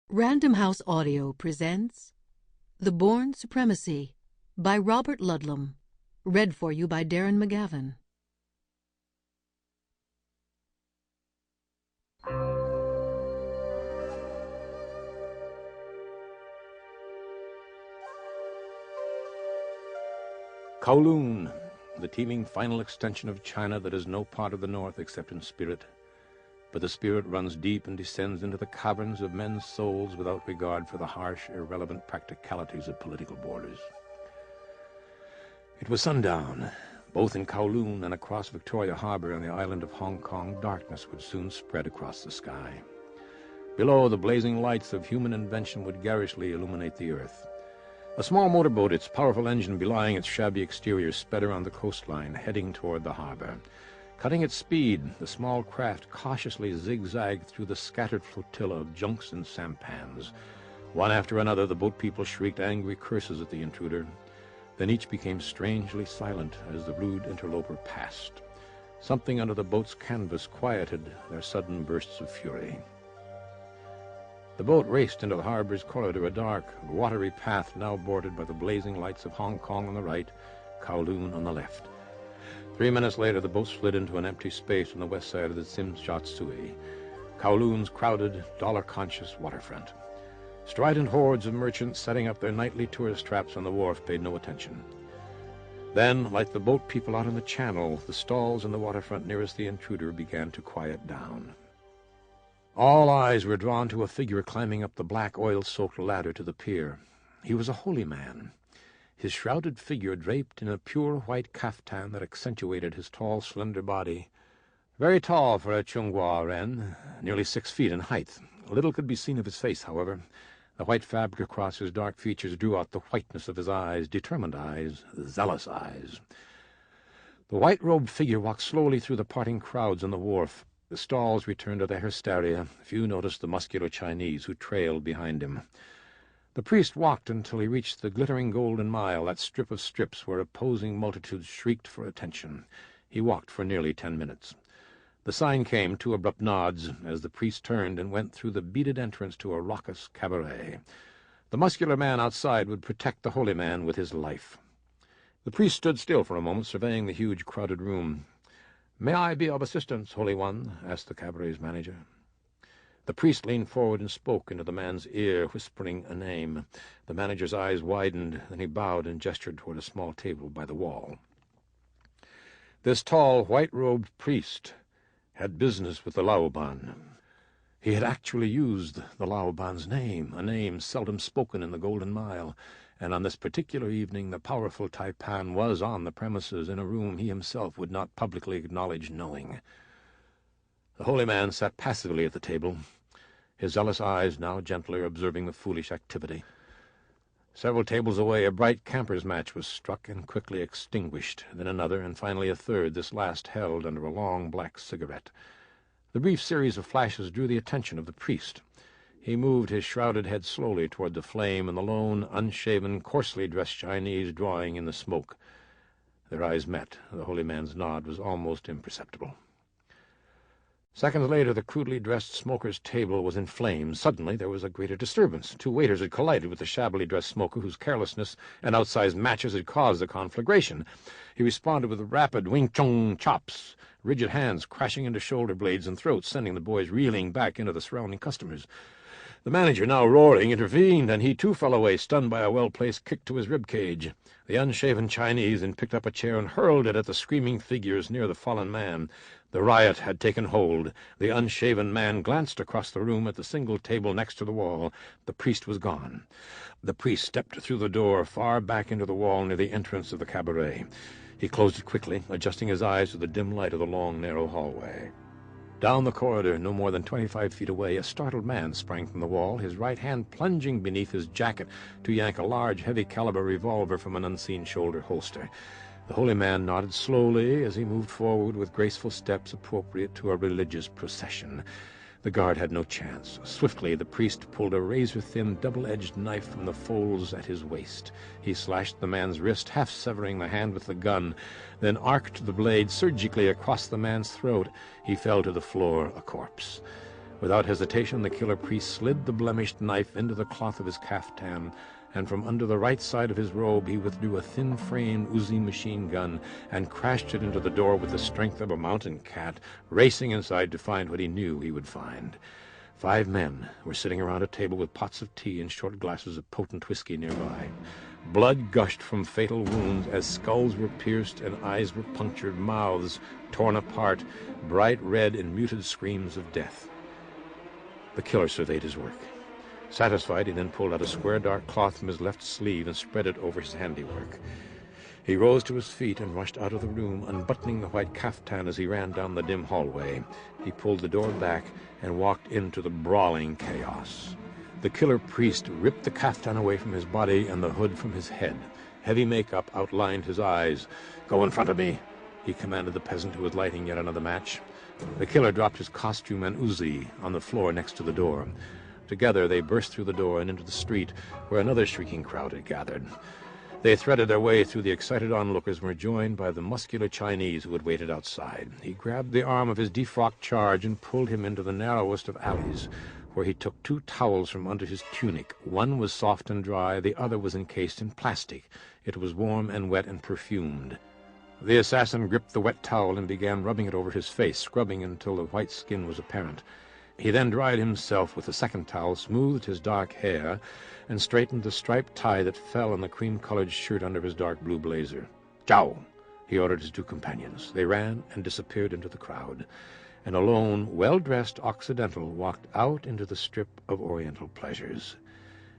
Random House Audio presents The Bourne Supremacy by Robert Ludlum, read for you by Darren McGavin. Kowloon, the teeming final extension of China that is no part of the North except in spirit. But the spirit runs deep and descends into the caverns of men's souls without regard for the harsh, irrelevant practicalities of political borders. It was sundown. Both in Kowloon and across Victoria Harbour on the island of Hong Kong, darkness would soon spread across the sky. Below, the blazing lights of human invention would garishly illuminate the earth. A small motorboat, its powerful engine belying its shabby exterior, sped around the coastline, heading toward the harbour. Cutting its speed, the small craft cautiously zigzagged through the scattered flotilla of junks and sampans. One after another, the boat people shrieked angry curses at the intruder. Then each became strangely silent as the rude interloper passed. Something under the boat's canvas quieted their sudden bursts of fury. The boat raced into the harbor's corridor, a dark, watery path now bordered by the blazing lights of Hong Kong on the right, Kowloon on the left. 3 minutes later, the boat slid into an empty space on the west side of the Tsim Shat Tsui, Kowloon's crowded, dollar-conscious waterfront. Strident hordes of merchants setting up their nightly tourist traps on the wharf paid no attention. Then, like the boat people out in the channel, the stalls in the waterfront nearest the intruder began to quiet down. All eyes were drawn to a figure climbing up the black oil-soaked ladder to the pier. He was a holy man, his shrouded figure draped in a pure white kaftan that accentuated his tall, slender body. Very tall for a Chunghua Ren, nearly 6 feet in height. Little could be seen of his face, however. The white fabric across his dark features drew out the whiteness of his eyes, determined eyes, zealous eyes. The white-robed figure walked slowly through the parting crowds on the wharf. The stalls returned to their hysteria. Few noticed the muscular Chinese who trailed behind him. The priest walked until he reached the glittering Golden Mile, that strip of strips where opposing multitudes shrieked for attention. He walked for nearly 10 minutes. The sign came, 2 abrupt nods, as the priest turned and went through the beaded entrance to a raucous cabaret. The muscular man outside would protect the holy man with his life. The priest stood still for a moment, surveying the huge, crowded room. "May I be of assistance, Holy One?" asked the cabaret's manager. The priest leaned forward and spoke into the man's ear, whispering a name. The manager's eyes widened, then he bowed and gestured toward a small table by the wall. This tall, white-robed priest had business with the Laoban. He had actually used the Laoban's name, a name seldom spoken in the Golden Mile, and on this particular evening the powerful Taipan was on the premises in a room he himself would not publicly acknowledge knowing. The holy man sat passively at the table, his zealous eyes now gentler, observing the foolish activity. Several tables away, a bright campers' match was struck and quickly extinguished, then another, and finally a third, this last held under a long black cigarette. The brief series of flashes drew the attention of the priest. He moved his shrouded head slowly toward the flame and the lone, unshaven, coarsely dressed Chinese drawing in the smoke. Their eyes met. The holy man's nod was almost imperceptible. Seconds later, the crudely dressed smoker's table was in flames. Suddenly, there was a greater disturbance. 2 waiters had collided with the shabbily dressed smoker, whose carelessness and outsized matches had caused the conflagration. He responded with rapid wing-chong chops, rigid hands crashing into shoulder blades and throats, sending the boys reeling back into the surrounding customers. The manager, now roaring, intervened, and he too fell away, stunned by a well-placed kick to his rib-cage. The unshaven Chinese then picked up a chair and hurled it at the screaming figures near the fallen man. The riot had taken hold. The unshaven man glanced across the room at the single table next to the wall. The priest was gone. The priest stepped through the door far back into the wall near the entrance of the cabaret. He closed it quickly, adjusting his eyes to the dim light of the long, narrow hallway. Down the corridor, no more than 25 feet away, a startled man sprang from the wall, his right hand plunging beneath his jacket to yank a large, heavy-caliber revolver from an unseen shoulder holster. The holy man nodded slowly as he moved forward with graceful steps appropriate to a religious procession. The guard had no chance. Swiftly, the priest pulled a razor-thin, double-edged knife from the folds at his waist. He slashed the man's wrist, half severing the hand with the gun, then arced the blade surgically across the man's throat. He fell to the floor, a corpse. Without hesitation, the killer priest slid the blemished knife into the cloth of his caftan, and from under the right side of his robe he withdrew a thin-framed Uzi machine gun and crashed it into the door with the strength of a mountain cat, racing inside to find what he knew he would find. 5 men were sitting around a table with pots of tea and short glasses of potent whiskey nearby. Blood gushed from fatal wounds as skulls were pierced and eyes were punctured, mouths torn apart, bright red in muted screams of death. The killer surveyed his work. Satisfied, he then pulled out a square dark cloth from his left sleeve and spread it over his handiwork. He rose to his feet and rushed out of the room, unbuttoning the white caftan as he ran down the dim hallway. He pulled the door back and walked into the brawling chaos. The killer priest ripped the caftan away from his body and the hood from his head. Heavy makeup outlined his eyes. "Go in front of me," he commanded the peasant who was lighting yet another match. The killer dropped his costume and Uzi on the floor next to the door. Together they burst through the door and into the street, where another shrieking crowd had gathered. They threaded their way through the excited onlookers and were joined by the muscular Chinese who had waited outside. He grabbed the arm of his defrocked charge and pulled him into the narrowest of alleys, where he took 2 towels from under his tunic. One was soft and dry, the other was encased in plastic. It was warm and wet and perfumed. The assassin gripped the wet towel and began rubbing it over his face, scrubbing until the white skin was apparent. He then dried himself with the second towel, smoothed his dark hair, and straightened the striped tie that fell on the cream-colored shirt under his dark blue blazer. "Ciao!" he ordered his 2 companions. They ran and disappeared into the crowd, and a lone, well-dressed Occidental walked out into the strip of Oriental pleasures.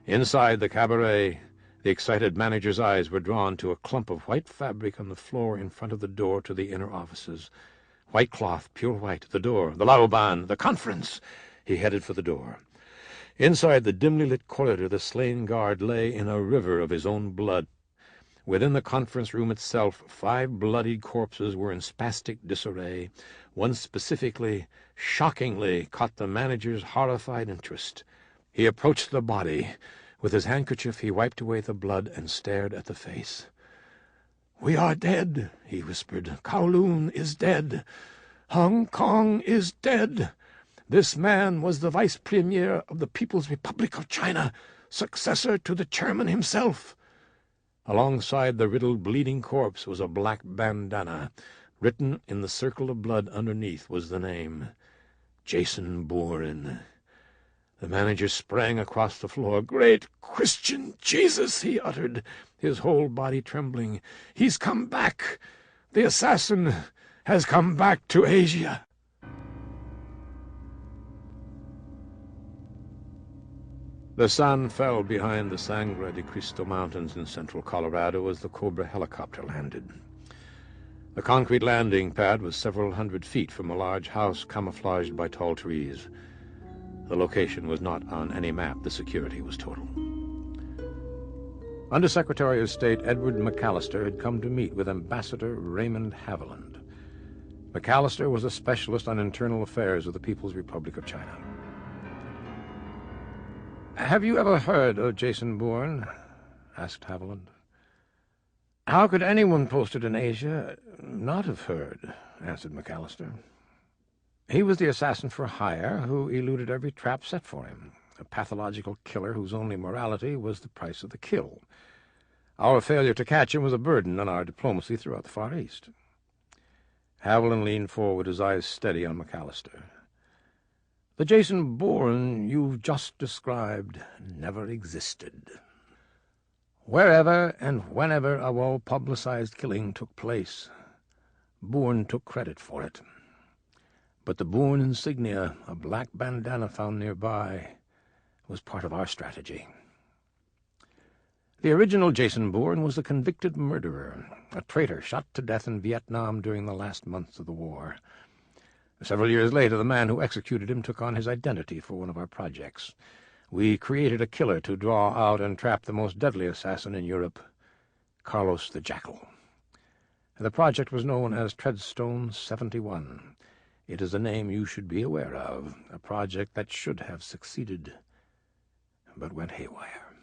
Inside the cabaret, the excited manager's eyes were drawn to a clump of white fabric on the floor in front of the door to the inner offices. White cloth, pure white, the door, the lauban, the conference. He headed for the door. Inside the dimly lit corridor, the slain guard lay in a river of his own blood. Within the conference room itself, 5 bloodied corpses were in spastic disarray. One specifically, shockingly, caught the manager's horrified interest. He approached the body. With his handkerchief he wiped away the blood and stared at the face. "We are dead," he whispered. "Kowloon is dead. Hong Kong is dead. This man was the Vice Premier of the People's Republic of China, successor to the chairman himself." Alongside the riddled, bleeding corpse was a black bandana. Written in the circle of blood underneath was the name, Jason Bourne. The manager sprang across the floor. "Great Christian Jesus," he uttered, his whole body trembling. "He's come back. The assassin has come back to Asia." The sun fell behind the Sangre de Cristo Mountains in central Colorado as the Cobra helicopter landed. The concrete landing pad was several hundred feet from a large house camouflaged by tall trees. The location was not on any map. The security was total. Undersecretary of State Edward McAllister had come to meet with Ambassador Raymond Haviland. McAllister was a specialist on internal affairs of the People's Republic of China. "Have you ever heard of Jason Bourne?" asked Haviland. "How could anyone posted in Asia not have heard?" answered McAllister. "He was the assassin for hire who eluded every trap set for him, a pathological killer whose only morality was the price of the kill. Our failure to catch him was a burden on our diplomacy throughout the Far East." Haviland leaned forward, his eyes steady on McAllister. "The Jason Bourne you've just described never existed. Wherever and whenever a well-publicized killing took place, Bourne took credit for it. But the Bourne insignia, a black bandana found nearby, was part of our strategy. The original Jason Bourne was a convicted murderer, a traitor shot to death in Vietnam during the last months of the war. Several years later, the man who executed him took on his identity for one of our projects. We created a killer to draw out and trap the most deadly assassin in Europe, Carlos the Jackal. The project was known as Treadstone 71. It is a name you should be aware of, a project that should have succeeded, but went haywire.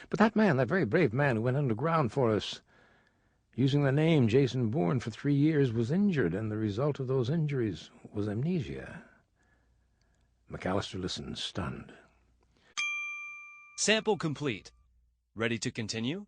But that man, that very brave man who went underground for us, using the name Jason Bourne for 3 years, was injured, and the result of those injuries was amnesia. McAllister listened, stunned. Sample complete. Ready to continue?